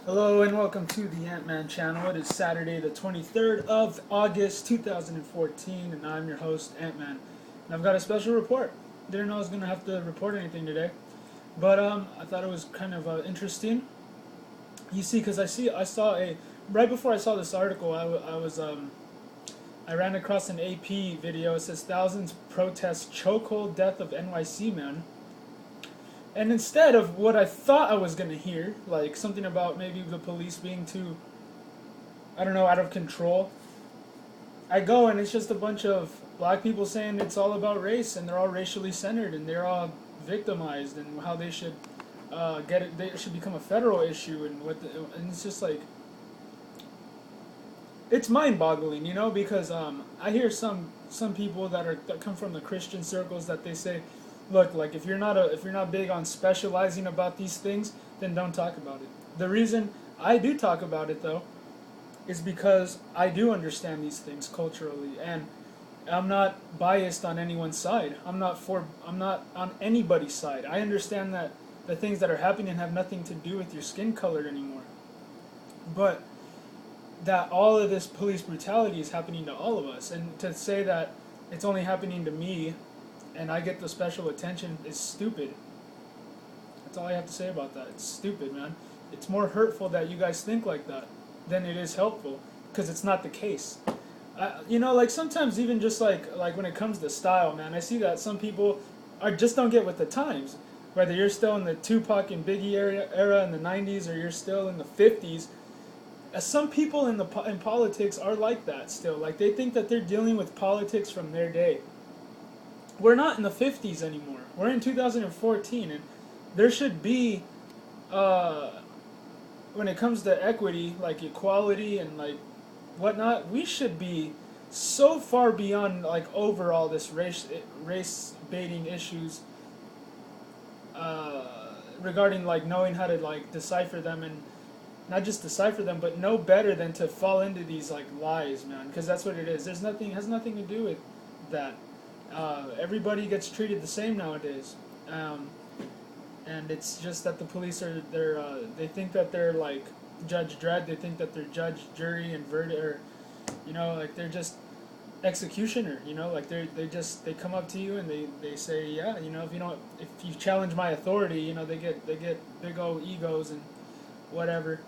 Hello and welcome to the Ant-Man channel. It is Saturday the 23rd of August 2014 and I'm your host Ant-Man. And I've got a special report. Didn't know I was going to have to report anything today. But I thought it was kind of interesting. You see, because right before I saw this article, I ran across an AP video. It says thousands protest chokehold death of NYC man. And instead of what I thought I was going to hear, like something about maybe the police being too, I don't know, out of control, I go and it's just a bunch of black people saying it's all about race and they're all racially centered and they're all victimized and how they should get it, they should become a federal issue and it's just like, it's mind-boggling, because I hear some people that come from the Christian circles that they say, look, like if you're not big on specializing about these things, then don't talk about it. The reason I do talk about it though is because I do understand these things culturally, and I'm not biased on anyone's side. I'm not on anybody's side. I understand that the things that are happening have nothing to do with your skin color anymore, but that all of this police brutality is happening to all of us, and to say that it's only happening to me and I get the special attention is stupid. That's all I have to say about that. It's stupid, man. It's more hurtful that you guys think like that than it is helpful, because it's not the case. Like sometimes even just like when it comes to style, man, I see that some people just don't get with the times. Whether you're still in the Tupac and Biggie era in the 90s or you're still in the 50s, some people in politics are like that still. Like they think that they're dealing with politics from their day. We're not in the 50s anymore. We're in 2014, and there should be, when it comes to equity, like equality and like whatnot, we should be so far beyond like over all this race baiting issues, regarding like knowing how to like decipher them, and not just decipher them, but know better than to fall into these like lies, man. Because that's what it is. Has nothing to do with that. Everybody gets treated the same nowadays, and it's just that the police they think that they're like Judge Dredd. They think that they're judge, jury, and verdict, or like they're just executioner. Like they come up to you and they say, yeah, if you challenge my authority, they get big old egos and whatever.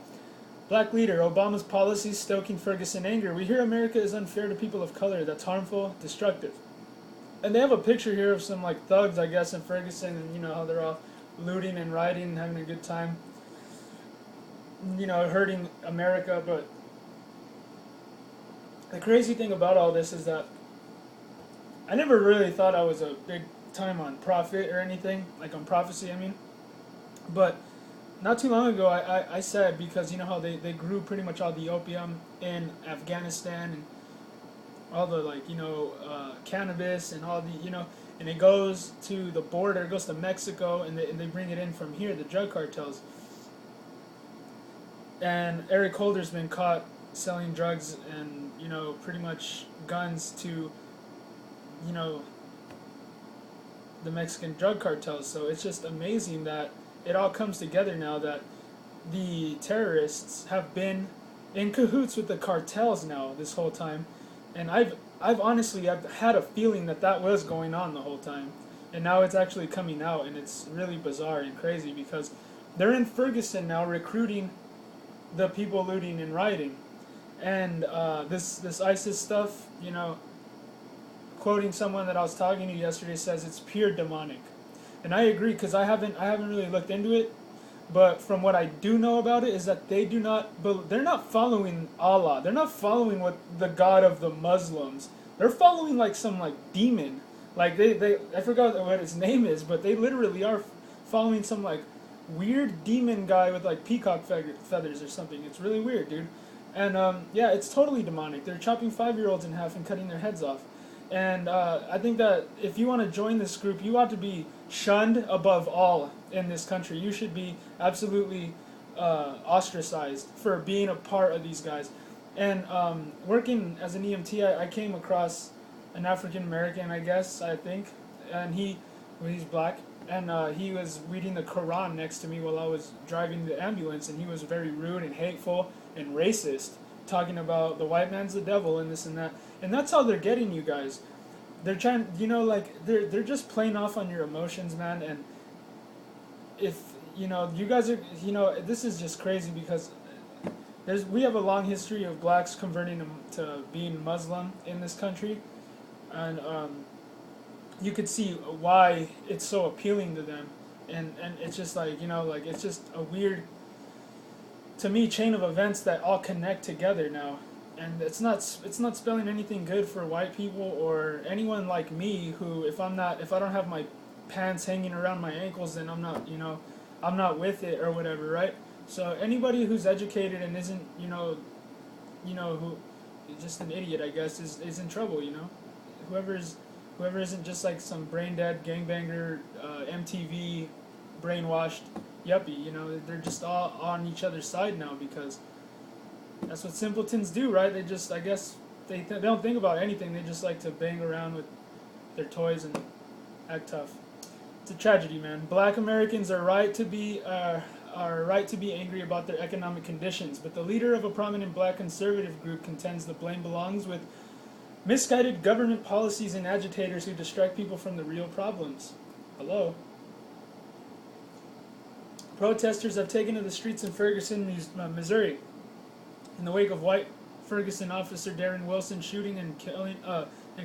Black leader, Obama's policies stoking Ferguson anger. We hear America is unfair to people of color. That's harmful, destructive. And they have a picture here of some like thugs, I guess, in Ferguson, and how they're all looting and rioting and having a good time, hurting America. But the crazy thing about all this is that I never really thought I was a big time on prophet or anything, like on prophecy, I mean. But not too long ago, I said, because you know how they grew pretty much all the opium in Afghanistan and all the cannabis and all the and it goes to the border, it goes to Mexico, and they bring it in from here, the drug cartels. And Eric Holder's been caught selling drugs and pretty much guns to the Mexican drug cartels. So it's just amazing that it all comes together now, that the terrorists have been in cahoots with the cartels now this whole time. And I've honestly had a feeling that was going on the whole time, and now it's actually coming out, and it's really bizarre and crazy because they're in Ferguson now recruiting the people looting and rioting, and this ISIS stuff, quoting someone that I was talking to yesterday, says it's pure demonic, and I agree, because I haven't really looked into it. But from what I do know about it is that they're not following Allah. They're not following what the God of the Muslims. They're following like some like demon. Like I forgot what his name is, but they literally are following some like weird demon guy with like peacock feathers or something. It's really weird, dude. And yeah, it's totally demonic. They're chopping 5-year-olds in half and cutting their heads off. And I think that if you want to join this group, you ought to be shunned above all in this country. You should be absolutely ostracized for being a part of these guys. And working as an EMT, I came across an African American, I think, and he's black, and he was reading the Quran next to me while I was driving the ambulance, and he was very rude and hateful and racist, talking about the white man's the devil and this and that. And that's how they're getting you guys. They're trying, like they're just playing off on your emotions, man. And if you guys are, this is just crazy because we have a long history of blacks converting to being Muslim in this country, and you could see why it's so appealing to them, and it's just like like it's just a weird, to me, chain of events that all connect together now, and it's not spelling anything good for white people or anyone like me who if I don't have my pants hanging around my ankles, then I'm not with it or whatever, right? So anybody who's educated and isn't who just an idiot, I guess, is in trouble. Whoever isn't just like some brain dead gangbanger, MTV brainwashed yuppie, they're just all on each other's side now because that's what simpletons do, right? They just, I guess, they don't think about anything. They just like to bang around with their toys and act tough. It's a tragedy, man. Black Americans are right to be angry about their economic conditions, but the leader of a prominent black conservative group contends the blame belongs with misguided government policies and agitators who distract people from the real problems. Hello? Protesters have taken to the streets in Ferguson, Missouri, in the wake of white Ferguson officer Darren Wilson shooting and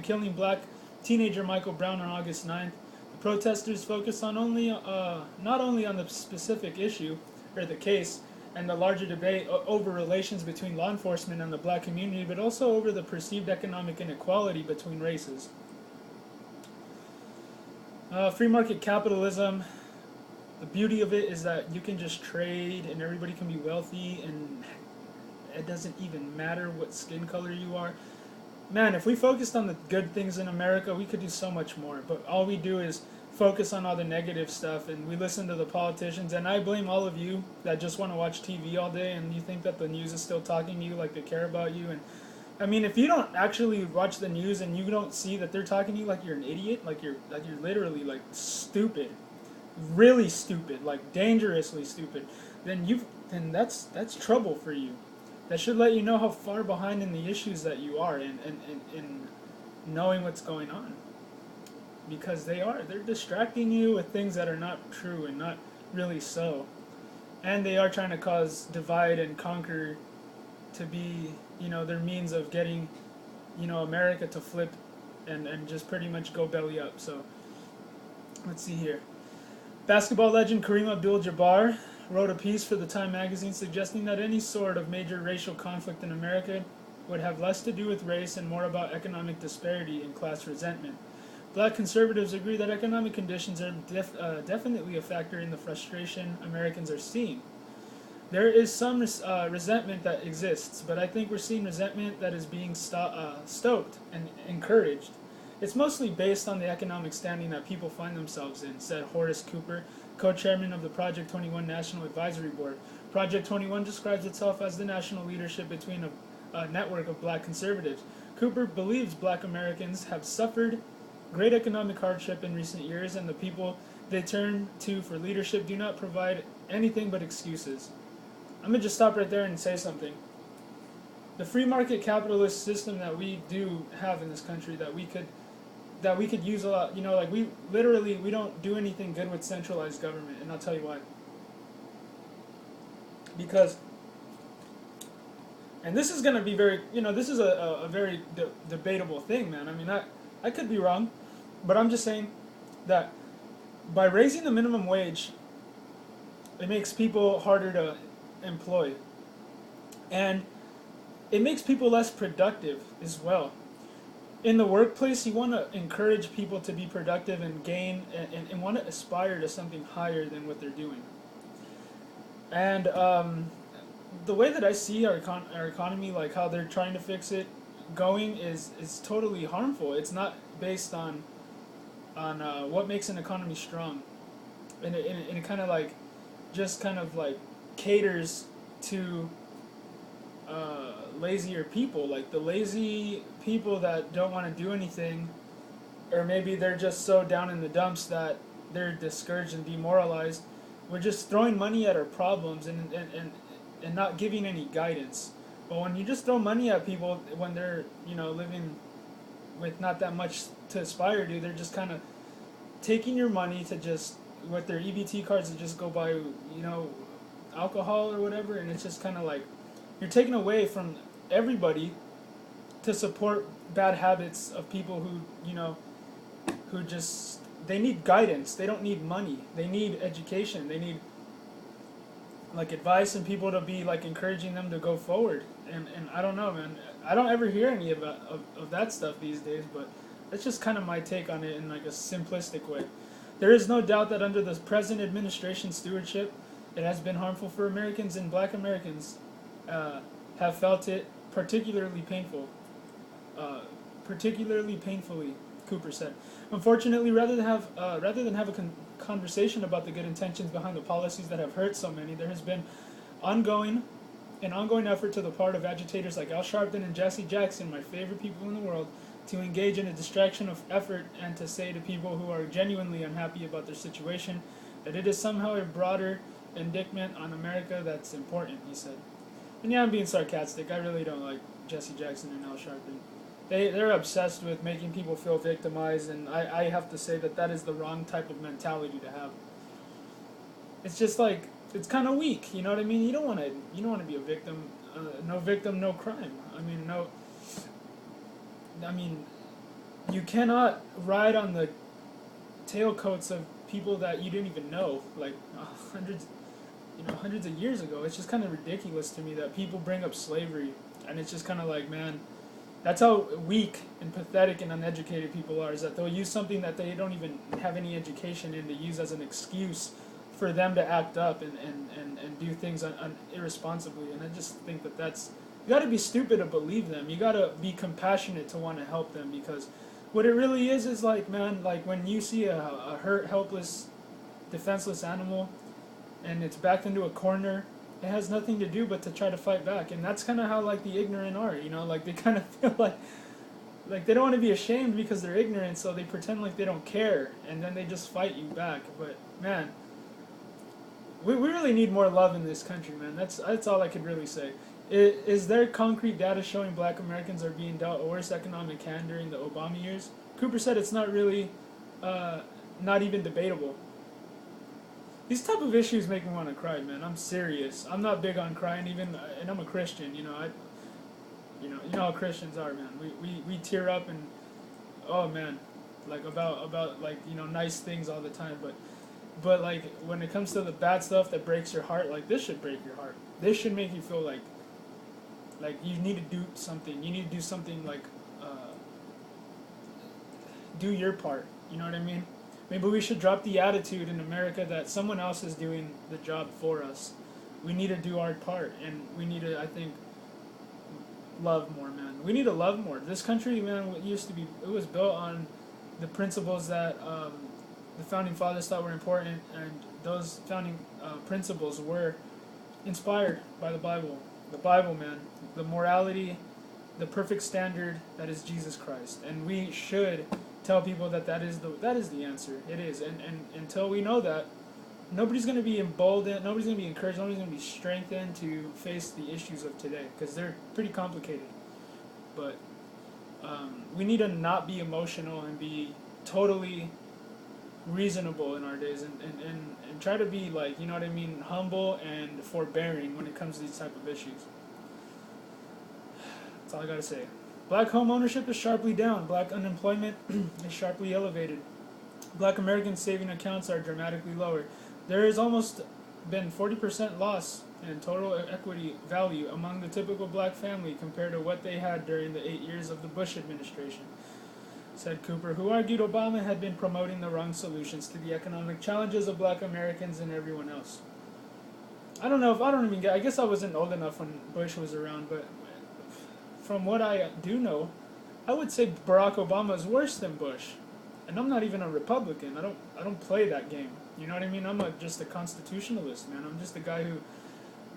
killing black teenager Michael Brown on August 9th. The protesters focus on not only on the specific issue or the case and the larger debate over relations between law enforcement and the black community, but also over the perceived economic inequality between races. Free market capitalism. The beauty of it is that you can just trade and everybody can be wealthy and it doesn't even matter what skin color you are. Man, if we focused on the good things in America, we could do so much more. But all we do is focus on all the negative stuff and we listen to the politicians. And I blame all of you that just want to watch TV all day and you think that the news is still talking to you like they care about you. And I mean, if you don't actually watch the news and you don't see that they're talking to you like you're an idiot, like you're literally like stupid, really stupid, like dangerously stupid, then that's trouble for you. That should let you know how far behind in the issues that you are in knowing what's going on. Because they're distracting you with things that are not true and not really so. And they are trying to cause divide and conquer to be, their means of getting, America to flip and just pretty much go belly up. So, let's see here. Basketball legend Kareem Abdul-Jabbar wrote a piece for the Time magazine suggesting that any sort of major racial conflict in America would have less to do with race and more about economic disparity and class resentment. Black conservatives agree that economic conditions are definitely a factor in the frustration Americans are seeing. There is some resentment that exists, but I think we're seeing resentment that is being stoked and encouraged. It's mostly based on the economic standing that people find themselves in, said Horace Cooper, co-chairman of the Project 21 National Advisory Board. Project 21 describes itself as the national leadership between a network of black conservatives. Cooper believes black Americans have suffered great economic hardship in recent years, and the people they turn to for leadership do not provide anything but excuses. I'm going to just stop right there and say something. The free market capitalist system that we do have in this country that we could use a lot, like we don't do anything good with centralized government, and I'll tell you why. Because, and this is going to be very, this is a very debatable thing, man. I mean, I could be wrong, but I'm just saying that by raising the minimum wage, it makes people harder to employ. And it makes people less productive as well. In the workplace, you want to encourage people to be productive and gain and want to aspire to something higher than what they're doing. And the way that I see our economy, like how they're trying to fix it, going is totally harmful. It's not based on what makes an economy strong, and it kind of like just kind of like caters to lazier people, like the lazy people that don't want to do anything, or maybe they're just so down in the dumps that they're discouraged and demoralized. We're just throwing money at our problems and not giving any guidance. But when you just throw money at people when they're, living with not that much to aspire to, they're just kind of taking your money to just, with their EBT cards, to just go buy, alcohol or whatever, and it's just kind of like you're taking away from everybody to support bad habits of people who just, they need guidance. They don't need money. They need education. They need like advice and people to be like encouraging them to go forward. And I don't know, man. I don't ever hear any of that stuff these days, but that's just kind of my take on it in like a simplistic way. There is no doubt that under the present administration stewardship, it has been harmful for Americans, and Black Americans have felt it particularly painfully. Cooper said. Unfortunately, rather than have a conversation about the good intentions behind the policies that have hurt so many, there has been ongoing effort to the part of agitators like Al Sharpton and Jesse Jackson, my favorite people in the world, to engage in a distraction of effort and to say to people who are genuinely unhappy about their situation that it is somehow a broader indictment on America that's important, he said. And yeah, I'm being sarcastic. I really don't like Jesse Jackson and Al Sharpton. They're obsessed with making people feel victimized, and I have to say that is the wrong type of mentality to have. It's just like, it's kind of weak, you know what I mean? You don't want to be a victim. No victim, no crime. You cannot ride on the tailcoats of people that you didn't even know, like hundreds of years ago. It's just kind of ridiculous to me that people bring up slavery, and it's just kind of like, man, that's how weak and pathetic and uneducated people are, is that they'll use something that they don't even have any education in to use as an excuse for them to act up and do things irresponsibly. And I just think that's, you got to be stupid to believe them. You got to be compassionate to want to help them, because what it really is like, man, like when you see a hurt, helpless, defenseless animal and it's backed into a corner, it has nothing to do but to try to fight back. And that's kind of how like the ignorant are, like they kind of feel like they don't want to be ashamed because they're ignorant, so they pretend like they don't care, and then they just fight you back. But man, we really need more love in this country, man. That's all I could really say. Is there concrete data showing Black Americans are being dealt a worse economic hand during the Obama years? Cooper said it's not really, not even debatable. These type of issues make me want to cry, man. I'm serious. I'm not big on crying, and I'm a Christian. You know how Christians are, man. We tear up and, oh man, like about like nice things all the time, but like when it comes to the bad stuff that breaks your heart, like this should break your heart. This should make you feel like you need to do something. You need to do something like do your part. You know what I mean? Maybe we should drop the attitude in America that someone else is doing the job for us. We need to do our part, and we need to, I think, love more, man. We need to love more. This country, man, it was built on the principles that the founding fathers thought were important, and those founding principles were inspired by the Bible. The Bible, man, the morality, the perfect standard that is Jesus Christ, and we should tell people that is the answer. It is, and until we know that, nobody's going to be emboldened, nobody's going to be encouraged, nobody's going to be strengthened to face the issues of today, because they're pretty complicated. But we need to not be emotional and be totally reasonable in our days, and try to be like, you know what I mean, humble and forbearing when it comes to these type of issues. That's all I gotta say. Black home ownership is sharply down. Black unemployment is sharply elevated. Black American saving accounts are dramatically lower. There has almost been 40% loss in total equity value among the typical black family compared to what they had during the 8 years of the Bush administration, said Cooper, who argued Obama had been promoting the wrong solutions to the economic challenges of Black Americans and everyone else. I guess I wasn't old enough when Bush was around, but from what I do know, I would say Barack Obama is worse than Bush. And I'm not even a Republican. I don't play that game. You know what I mean? I'm just a constitutionalist, man. I'm just a guy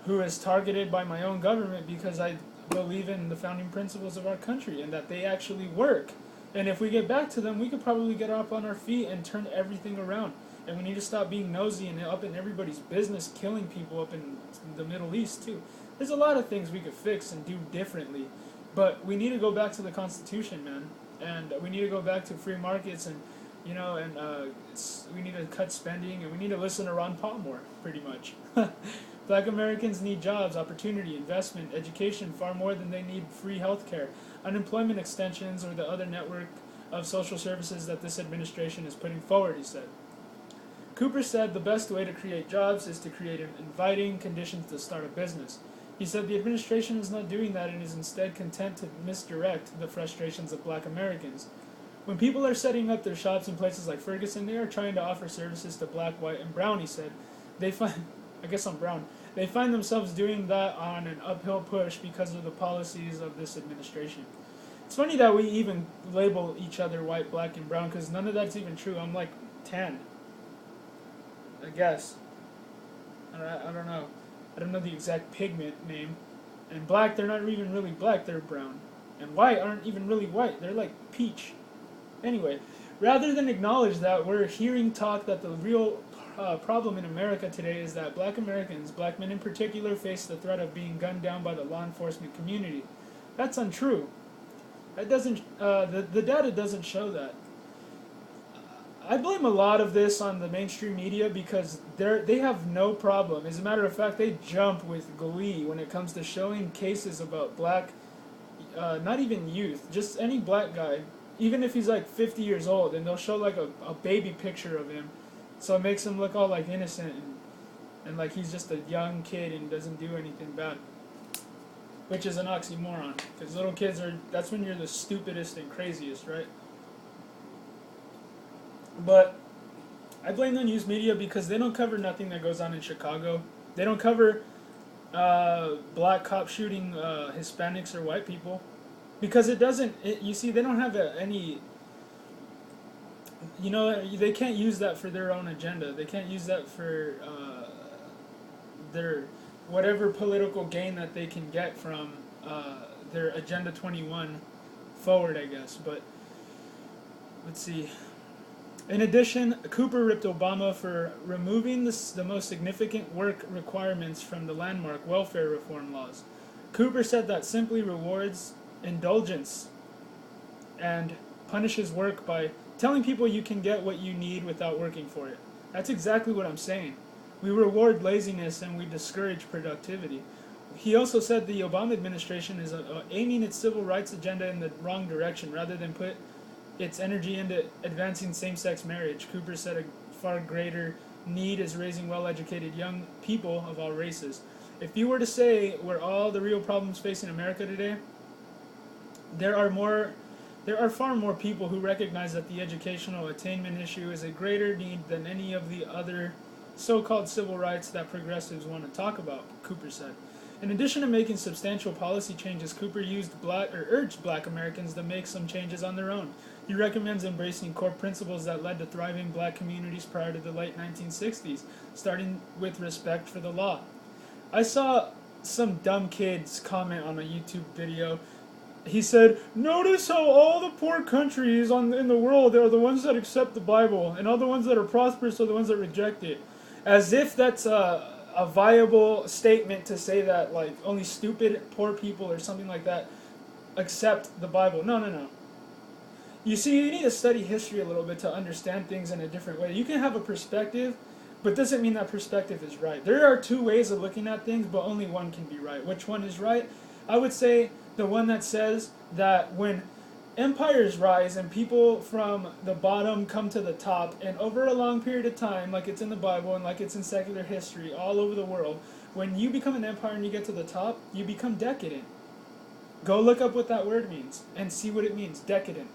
who is targeted by my own government because I believe in the founding principles of our country and that they actually work. And if we get back to them, we could probably get up on our feet and turn everything around. And we need to stop being nosy and up in everybody's business, killing people up in the Middle East too. There's a lot of things we could fix and do differently, but we need to go back to the Constitution, man, and we need to go back to free markets, and we need to cut spending, and we need to listen to Ron Paul more, pretty much. Black Americans need jobs, opportunity, investment, education far more than they need free health care, unemployment extensions, or the other network of social services that this administration is putting forward, he said. Cooper said the best way to create jobs is to create inviting conditions to start a business. He said the administration is not doing that and is instead content to misdirect the frustrations of black Americans. When people are setting up their shops in places like Ferguson, they are trying to offer services to black, white, and brown, he said. They find themselves doing that on an uphill push because of the policies of this administration. It's funny that we even label each other white, black, and brown, because none of that's even true. I'm like tan, I guess. I don't know. I don't know the exact pigment name. And black, they're not even really black, they're brown. And white aren't even really white, they're like peach. Anyway, rather than acknowledge that, we're hearing talk that the real problem in America today is that black Americans, black men in particular, face the threat of being gunned down by the law enforcement community. That's untrue. That doesn't. The data doesn't show that. I blame a lot of this on the mainstream media because they have no problem. As a matter of fact, they jump with glee when it comes to showing cases about black, not even youth, just any black guy, even if he's like 50 years old, and they'll show like a baby picture of him, so it makes him look all like innocent and like he's just a young kid and doesn't do anything bad. Which is an oxymoron, because little kids that's when you're the stupidest and craziest, right? But I blame the news media because they don't cover nothing that goes on in Chicago. They don't cover black cops shooting Hispanics or white people. Because you see, they don't have any, they can't use that for their own agenda. They can't use that for their whatever political gain that they can get from their Agenda 21 forward, I guess. But let's see. In addition, Cooper ripped Obama for removing the most significant work requirements from the landmark welfare reform laws. Cooper said that simply rewards indulgence and punishes work by telling people you can get what you need without working for it. That's exactly what I'm saying. We reward laziness and we discourage productivity. He also said the Obama administration is aiming its civil rights agenda in the wrong direction rather than put its energy into advancing same-sex marriage. Cooper said a far greater need is raising well-educated young people of all races. If you were to say where all the real problems facing America today, there are far more people who recognize that the educational attainment issue is a greater need than any of the other so-called civil rights that progressives want to talk about, Cooper said. In addition to making substantial policy changes, Cooper urged black Americans to make some changes on their own. He recommends embracing core principles that led to thriving black communities prior to the late 1960s, starting with respect for the law. I saw some dumb kids comment on a YouTube video. He said, "Notice how all the poor countries in the world are the ones that accept the Bible, and all the ones that are prosperous are the ones that reject it." As if that's a viable statement to say that like only stupid poor people or something like that accept the Bible. No. You see, you need to study history a little bit to understand things in a different way. You can have a perspective, but doesn't mean that perspective is right. There are two ways of looking at things, but only one can be right. Which one is right? I would say the one that says that when empires rise and people from the bottom come to the top, and over a long period of time, like it's in the Bible and like it's in secular history all over the world, when you become an empire and you get to the top, you become decadent. Go look up what that word means and see what it means, decadent.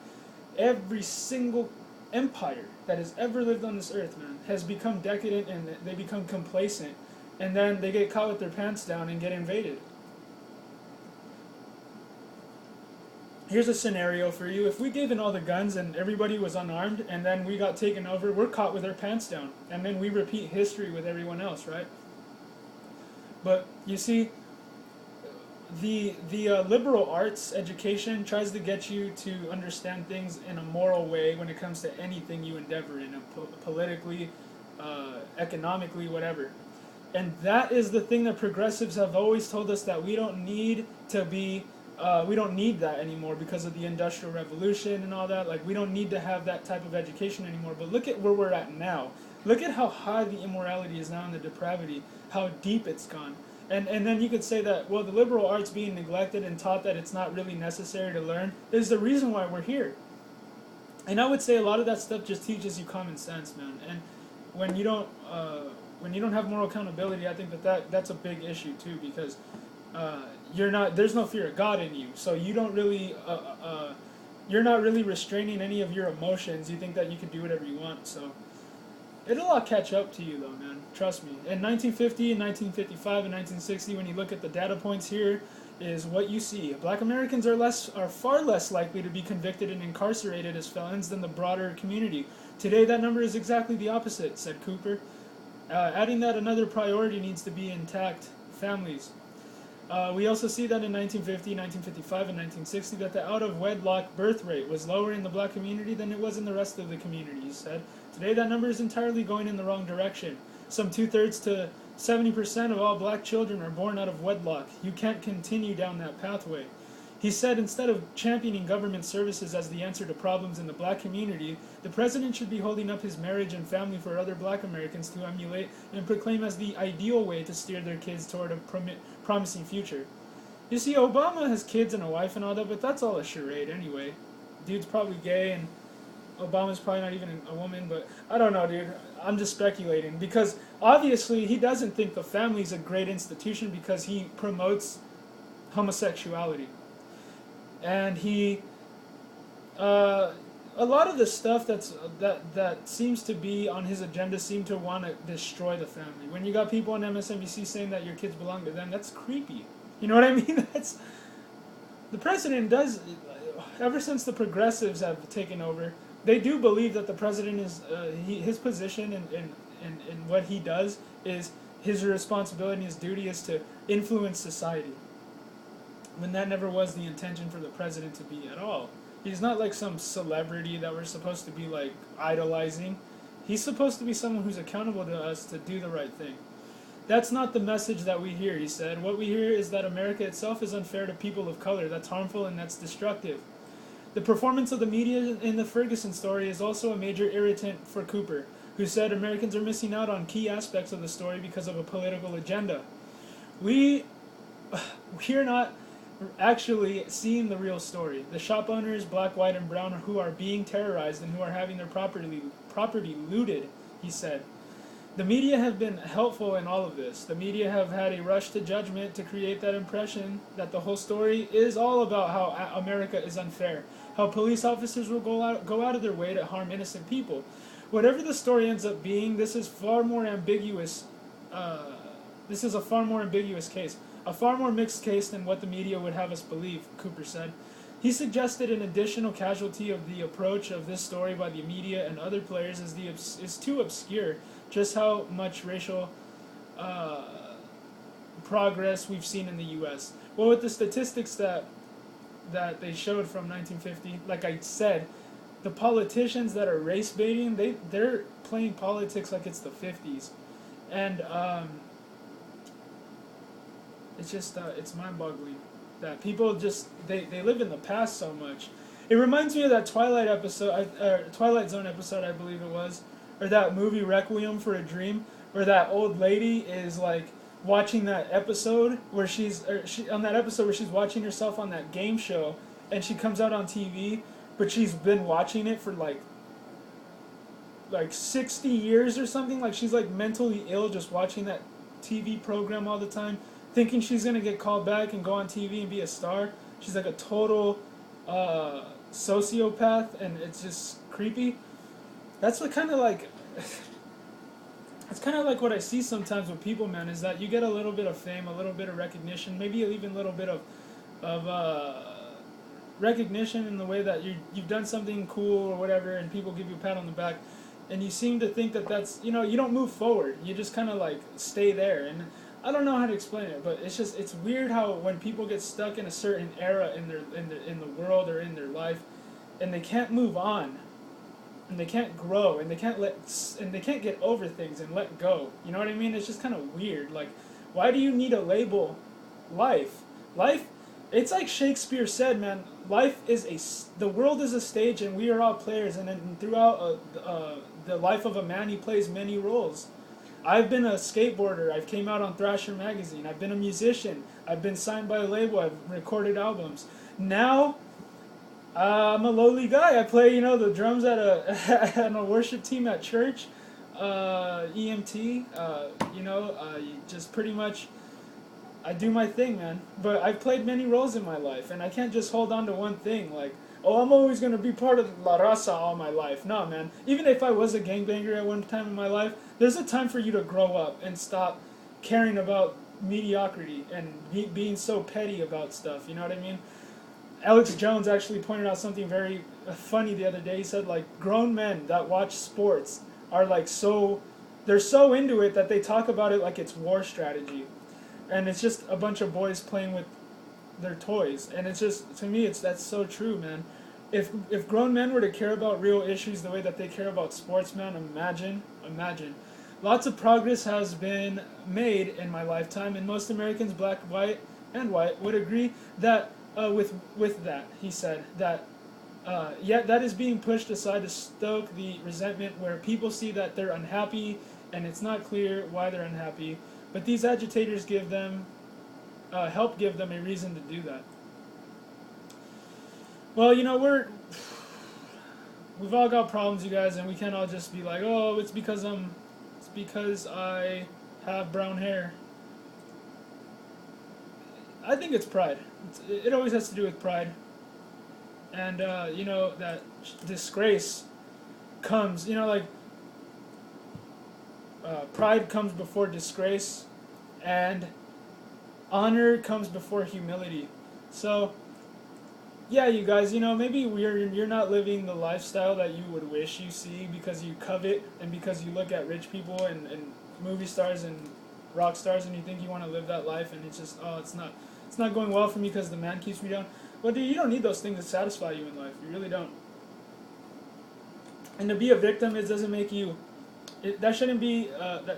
Every single empire that has ever lived on this earth, man, has become decadent and they become complacent, and then they get caught with their pants down and get invaded. Here's a scenario for you. If we gave in all the guns and everybody was unarmed and then we got taken over, we're caught with our pants down. And then we repeat history with everyone else, right? But you see, the liberal arts education tries to get you to understand things in a moral way when it comes to anything you endeavor in, politically, economically, whatever. And that is the thing that progressives have always told us, that we don't need to be, we don't need that anymore because of the Industrial Revolution and all that. Like, we don't need to have that type of education anymore. But look at where we're at now. Look at how high the immorality is now and the depravity, how deep it's gone. And then you could say that, well, the liberal arts being neglected and taught that it's not really necessary to learn is the reason why we're here. And I would say a lot of that stuff just teaches you common sense, man. And when you don't, when you don't have moral accountability, I think that's a big issue too, because there's no fear of God in you, so you don't really, you're not really restraining any of your emotions. You think that you can do whatever you want, so it'll all catch up to you, though, man. Trust me. In 1950, and 1955, and 1960, when you look at the data points here, is what you see. Black Americans are far less likely to be convicted and incarcerated as felons than the broader community. Today, that number is exactly the opposite, said Cooper. Adding that another priority needs to be intact: families. We also see that in 1950, 1955, and 1960 that the out-of-wedlock birth rate was lower in the black community than it was in the rest of the community, he said. Today, that number is entirely going in the wrong direction. Some 2/3 to 70% of all black children are born out of wedlock. You can't continue down that pathway. He said instead of championing government services as the answer to problems in the black community, the president should be holding up his marriage and family for other black Americans to emulate and proclaim as the ideal way to steer their kids toward a promising future. You see, Obama has kids and a wife and all that, but that's all a charade anyway. Dude's probably gay, and Obama's probably not even a woman, but I don't know, dude. I'm just speculating, because obviously he doesn't think the family's a great institution because he promotes homosexuality. And he, a lot of the stuff that seems to be on his agenda seem to want to destroy the family. When you got people on MSNBC saying that your kids belong to them, that's creepy. You know what I mean? That's, the president does, ever since the progressives have taken over, they do believe that the president is, his position and what he does is his responsibility and his duty is to influence society, when that never was the intention for the president to be at all. He's not like some celebrity that we're supposed to be like idolizing. He's supposed to be someone who's accountable to us to do the right thing. That's not the message that we hear, he said. What we hear is that America itself is unfair to people of color, that's harmful and that's destructive. The performance of the media in the Ferguson story is also a major irritant for Cooper, who said Americans are missing out on key aspects of the story because of a political agenda. We're not actually seeing the real story. The shop owners, black, white, and brown, who are being terrorized and who are having their property looted, he said. The media have been helpful in all of this. The media have had a rush to judgment to create that impression that the whole story is all about how America is unfair, how police officers will go out of their way to harm innocent people. Whatever the story ends up being, this is far more ambiguous. This is a far more ambiguous case, a far more mixed case than what the media would have us believe, Cooper said. He suggested an additional casualty of the approach of this story by the media and other players is too obscure just how much racial progress we've seen in the U.S. Well, with the statistics that they showed from 1950, like I said, the politicians that are race baiting, they're playing politics like it's the 50s. And it's just, it's mind-boggling that people just, they live in the past so much. It reminds me of that Twilight Zone episode, I believe it was, or that movie Requiem for a Dream, where that old lady is like watching that episode where she's watching herself on that game show, and she comes out on TV, but she's been watching it for like 60 years or something. Like, she's like mentally ill just watching that TV program all the time, thinking she's gonna get called back and go on TV and be a star. She's like a total sociopath, and it's just creepy. That's what kind of like, it's kind of like what I see sometimes with people, man, is that you get a little bit of fame, a little bit of recognition, maybe even a little bit of recognition in the way that you've done something cool or whatever, and people give you a pat on the back, and you seem to think that that's, you don't move forward. You just kind of like stay there, and I don't know how to explain it, but it's weird how when people get stuck in a certain era in the world or in their life, and they can't move on. and they can't grow, and they can't get over things and let go. You know what I mean? It's just kind of weird. Like, why do you need to label life? Life, it's like Shakespeare said, man. Life is the world is a stage, and we are all players. And then throughout the life of a man, he plays many roles. I've been a skateboarder. I've came out on Thrasher magazine. I've been a musician. I've been signed by a label. I've recorded albums. Now, I'm a lowly guy. I play, the drums at a worship team at church, EMT. Just pretty much, I do my thing, man. But I've played many roles in my life, and I can't just hold on to one thing. Like, oh, I'm always gonna be part of La Raza all my life. No, man. Even if I was a gangbanger at one time in my life, there's a time for you to grow up and stop caring about mediocrity and being so petty about stuff. You know what I mean? Alex Jones actually pointed out something very funny the other day. He said, like, grown men that watch sports are like they're so into it that they talk about it like it's war strategy. And it's just a bunch of boys playing with their toys. And it's just, to me, that's so true, man. If grown men were to care about real issues the way that they care about sports, man, imagine. Lots of progress has been made in my lifetime, and most Americans, black, white, and white, would agree that with that, he said, that yet that is being pushed aside to stoke the resentment where people see that they're unhappy, and it's not clear why they're unhappy, but these agitators help give them a reason to do that. Well, we've all got problems, you guys, and we can't all just be like, oh, it's because I have brown hair. I think it's pride. It always has to do with pride. And, that disgrace comes, pride comes before disgrace, and honor comes before humility. So, yeah, you guys, maybe you're not living the lifestyle that you would wish you see because you covet and because you look at rich people and movie stars and rock stars and you think you want to live that life, and it's just, it's not going well for me because the man keeps me down. Well, dude, you don't need those things to satisfy you in life. You really don't. And to be a victim, it doesn't make you. That shouldn't be.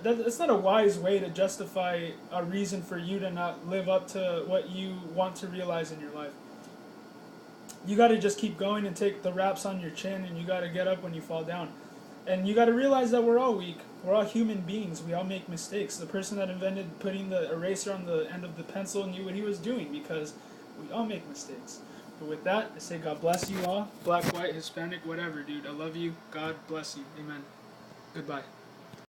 That's not a wise way to justify a reason for you to not live up to what you want to realize in your life. You got to just keep going and take the raps on your chin, and you got to get up when you fall down. And you got to realize that we're all weak. We're all human beings. We all make mistakes. The person that invented putting the eraser on the end of the pencil knew what he was doing because we all make mistakes. But with that, I say God bless you all. Black, white, Hispanic, whatever, dude. I love you. God bless you. Amen. Goodbye.